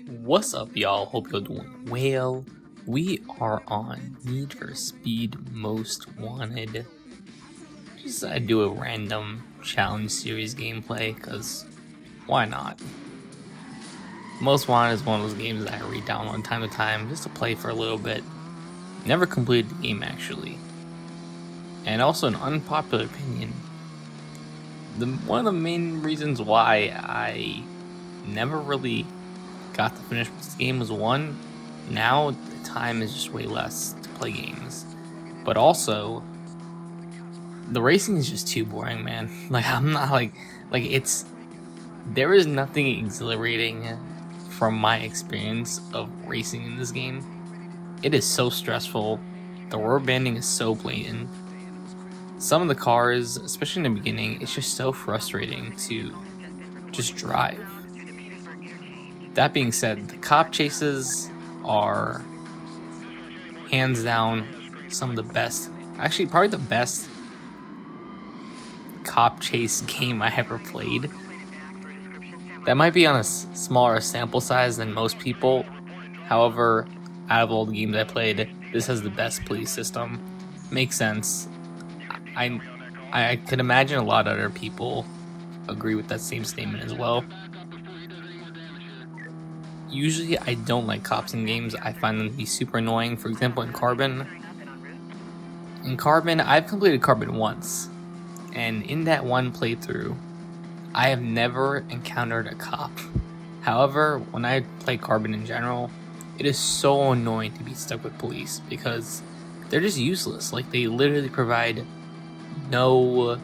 What's up, y'all? Hope you're doing well. We are on Need for Speed Most Wanted. Just do a random challenge series gameplay, because why not? Most Wanted is one of those games that I re-download time to time just to play for a little bit. Never completed the game, actually. And also, an unpopular opinion. One of the main reasons why I never really got to finish this game was one, now the time is just way less to play games, but also the racing is just too boring, man. Like, I'm not like it's, there is nothing exhilarating from my experience of racing in this game. It is so stressful. The rubber banding is so blatant. Some of the cars, especially in the beginning, it's just so frustrating to just drive. That being said, the cop chases are hands down some of the best, actually probably the best cop chase game I ever played. That might be on a smaller sample size than most people. However, out of all the games I played, this has the best police system. Makes sense. I could imagine a lot of other people agree with that same statement as well. Usually I don't like cops in games. I find them to be super annoying. For example, in Carbon, I've completed Carbon once, and in that one playthrough I have never encountered a cop. However, when I play Carbon in general, it is so annoying to be stuck with police because they're just useless. Like, they literally provide no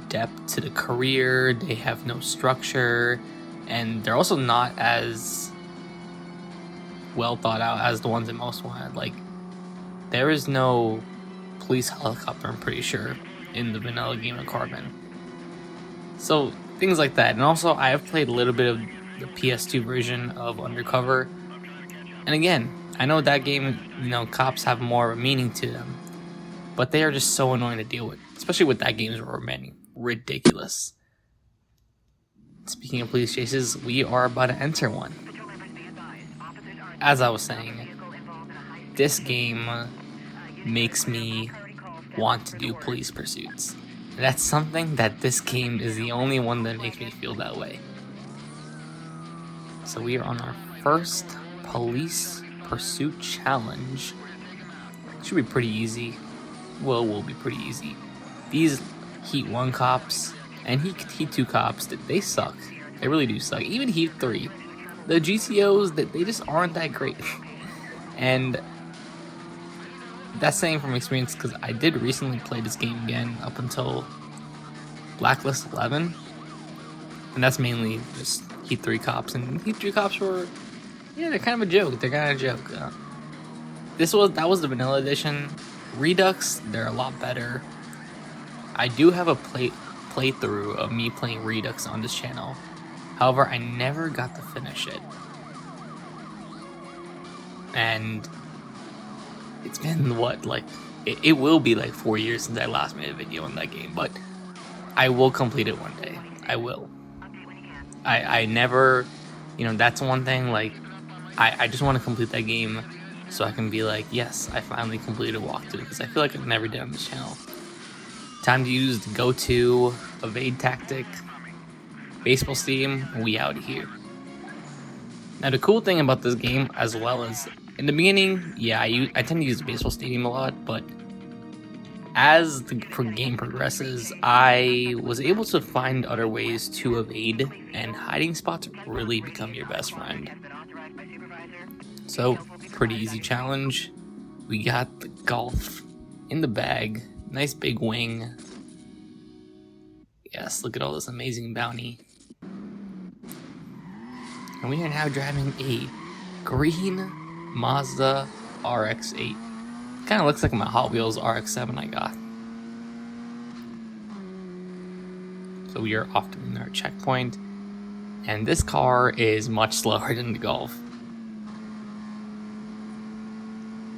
depth to the career, they have no structure, and they're also not as well thought out as the ones in Most Wanted. Like, there is no police helicopter, I'm pretty sure, in the vanilla game of Carbon. So things like that. And also, I have played a little bit of the PS2 version of Undercover, and again, I know that game, cops have more of a meaning to them, but they are just so annoying to deal with, especially with that game's rubber banding. Ridiculous. Speaking of police chases, we are about to enter one. As I was saying, this game makes me want to do police pursuits. That's something that this game is the only one that makes me feel that way. So we are on our first police pursuit challenge. Should be pretty easy. Well, will be pretty easy. These Heat 1 cops and Heat 2 cops, they suck. They really do suck. Even Heat 3. The GTOs, they just aren't that great. And that's saying from experience, because I did recently play this game again up until Blacklist 11. And that's mainly just Heat 3 cops. And Heat 3 cops were, they're kind of a joke. That was the vanilla edition. Redux, they're a lot better. I do have a playthrough of me playing Redux on this channel. However, I never got to finish it. And it's been it will be like 4 years since I last made a video on that game, but I will complete it one day. I will. I never, that's one thing, I just want to complete that game so I can be like, yes, I finally completed a walkthrough, because I feel like I've never done on this channel. Time to use the go-to evade tactic. Baseball Stadium, we out here. Now, the cool thing about this game, as well as in the beginning, I tend to use the Baseball Stadium a lot, but as the game progresses, I was able to find other ways to evade, and hiding spots really become your best friend. So, pretty easy challenge. We got the Golf in the bag. Nice big wing. Yes, look at all this amazing bounty. And we are now driving a green Mazda RX-8. Kind of looks like my Hot Wheels RX-7 I got. So we are off to our checkpoint. And this car is much slower than the Golf.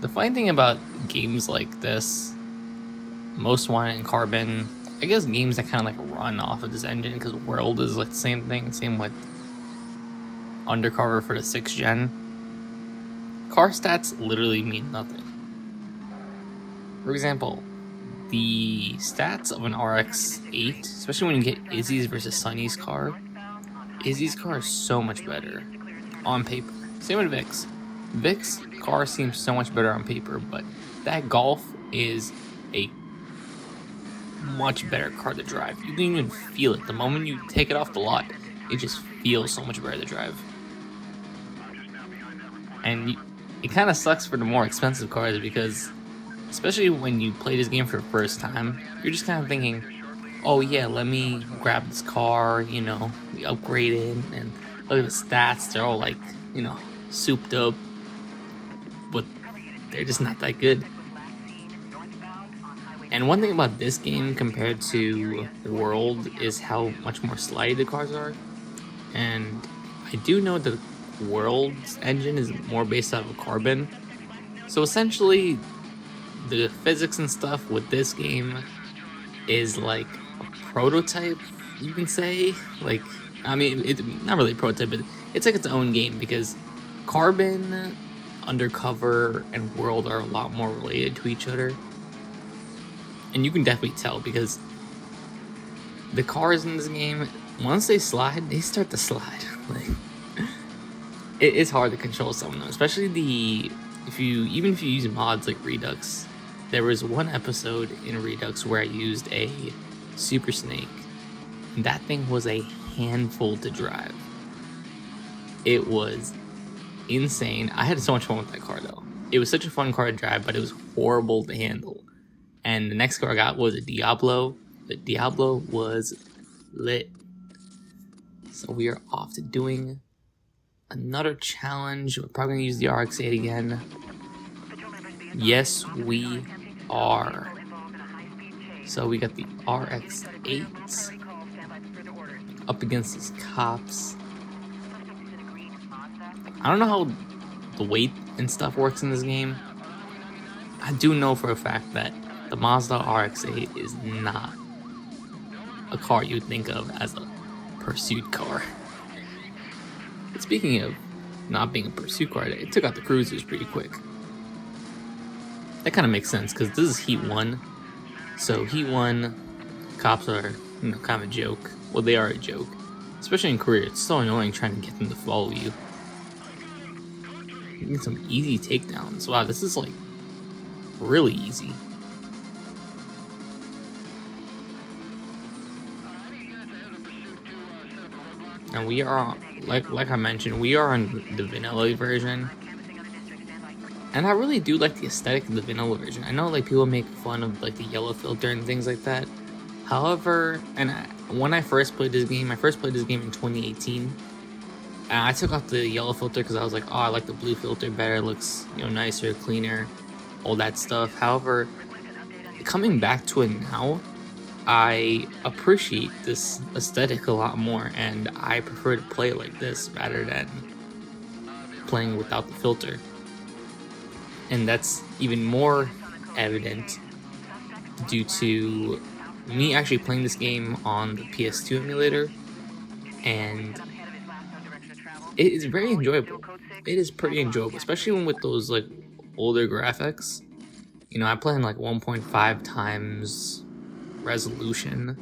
The funny thing about games like this, Most Wanted and Carbon, I guess games that kind of run off of this engine, because World is the same thing, same with undercover for the 6th gen, car stats literally mean nothing. For example, the stats of an RX-8, especially when you get Izzy's versus Sunny's car, Izzy's car is so much better on paper. Same with Vic's. Vic's car seems so much better on paper, but that Golf is a much better car to drive. You can even feel it. The moment you take it off the lot, it just feels so much better to drive. And it kind of sucks for the more expensive cars because, especially when you play this game for the first time, you're just kind of thinking, oh yeah, let me grab this car, we upgrade it, and look at the stats, they're all like, souped up, but they're just not that good. And one thing about this game compared to the World is how much more slidey the cars are. And I do know the World's engine is more based out of carbon. So essentially, the physics and stuff with this game is like a prototype, you can say. Like, I mean, it's not really a prototype, but it's like its own game because Carbon, Undercover, and World are a lot more related to each other. And you can definitely tell because the cars in this game, once they slide, they start to slide. Like, it's hard to control some of them, especially if you use mods like Redux. There was one episode in Redux where I used a Super Snake, and that thing was a handful to drive. It was insane. I had so much fun with that car though. It was such a fun car to drive, but it was horrible to handle. And the next car I got was a Diablo. The Diablo was lit. So we are off to doing another challenge. We're probably going to use the RX-8 again. Yes, we are. So we got the RX-8 up against these cops. I don't know how the weight and stuff works in this game. I do know for a fact that the Mazda RX-8 is not a car you'd think of as a pursuit car. But speaking of not being a pursuit car, it took out the cruisers pretty quick. That kind of makes sense because this is Heat 1. So Heat 1, cops are kind of a joke. Well, they are a joke. Especially in Korea, it's so annoying trying to get them to follow you. You get some easy takedowns. Wow, this is like really easy. And we are, like I mentioned, we are on the vanilla version. And I really do like the aesthetic of the vanilla version. I know like people make fun of like the yellow filter and things like that. However, when I first played this game, in 2018. And I took off the yellow filter because I was like, oh, I like the blue filter better. It looks, nicer, cleaner, all that stuff. However, coming back to it now, I appreciate this aesthetic a lot more, and I prefer to play it like this rather than playing without the filter. And that's even more evident due to me actually playing this game on the PS2 emulator, and it is very enjoyable. It is pretty enjoyable, especially with those like older graphics. I play in like 1.5 times resolution,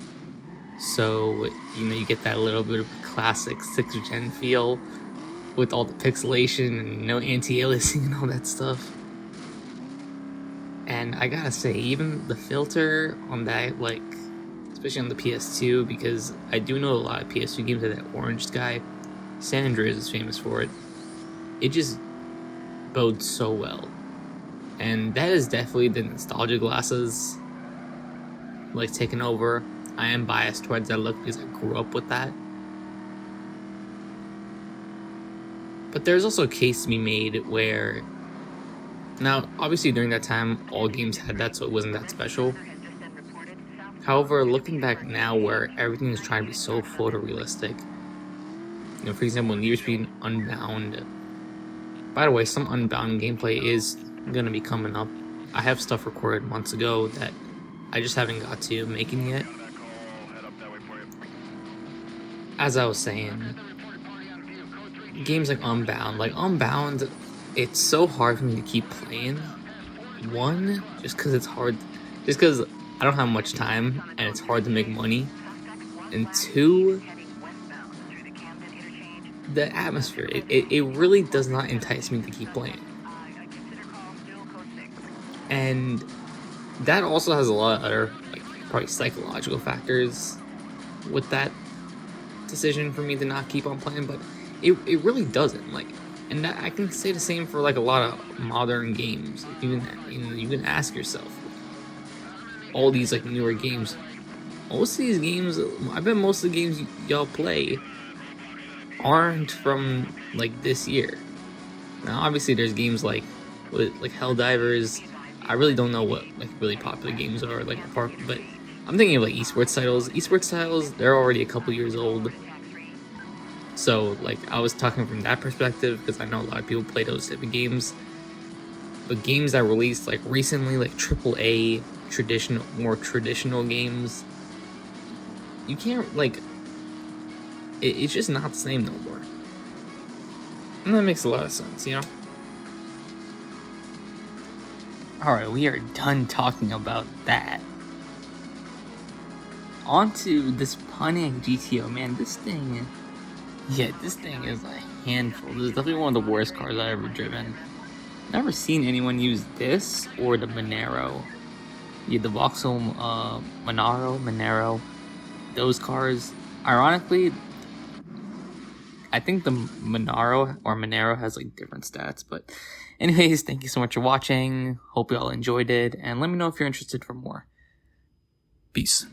so you get that little bit of classic 6th gen feel with all the pixelation and no anti-aliasing and all that stuff. And I gotta say, even the filter on that, like especially on the PS2, because I do know a lot of PS2 games have that orange sky. San Andreas is famous for it. It just bodes so well. And that is definitely the nostalgia glasses like taking over. I am biased towards that look because I grew up with that. But there's also a case to be made where, now obviously during that time all games had that, so it wasn't that special. However, looking back now where everything is trying to be so photorealistic, for example, Need for Speed Unbound. By the way, some Unbound gameplay is gonna be coming up. I have stuff recorded months ago that I just haven't got to making yet. As I was saying, games like Unbound. Like Unbound, it's so hard for me to keep playing. One, just because it's hard, just because I don't have much time and it's hard to make money. And two, the atmosphere. It really does not entice me to keep playing. And that also has a lot of other, like, probably psychological factors with that decision for me to not keep on playing, but it really doesn't. Like, and that, I can say the same for like a lot of modern games. You can ask yourself, all these like newer games, most of these games, I bet most of the games y'all play aren't from like this year. Now obviously there's games like Helldivers. I really don't know what like really popular games are like apart, but I'm thinking of like esports titles. Esports titles, they're already a couple years old. So like I was talking from that perspective because I know a lot of people play those type of games. But games that released like recently, like AAA more traditional games, you can't like it's just not the same no more. And that makes a lot of sense, you know? Alright, we are done talking about that. On to this Pontiac GTO, man, this thing is a handful. This is definitely one of the worst cars I've ever driven. Never seen anyone use this or the Monero. Yeah, the Vauxhall Monero, those cars. Ironically, I think the Monero has like different stats, but anyways, thank you so much for watching. Hope you all enjoyed it, and let me know if you're interested for more. Peace.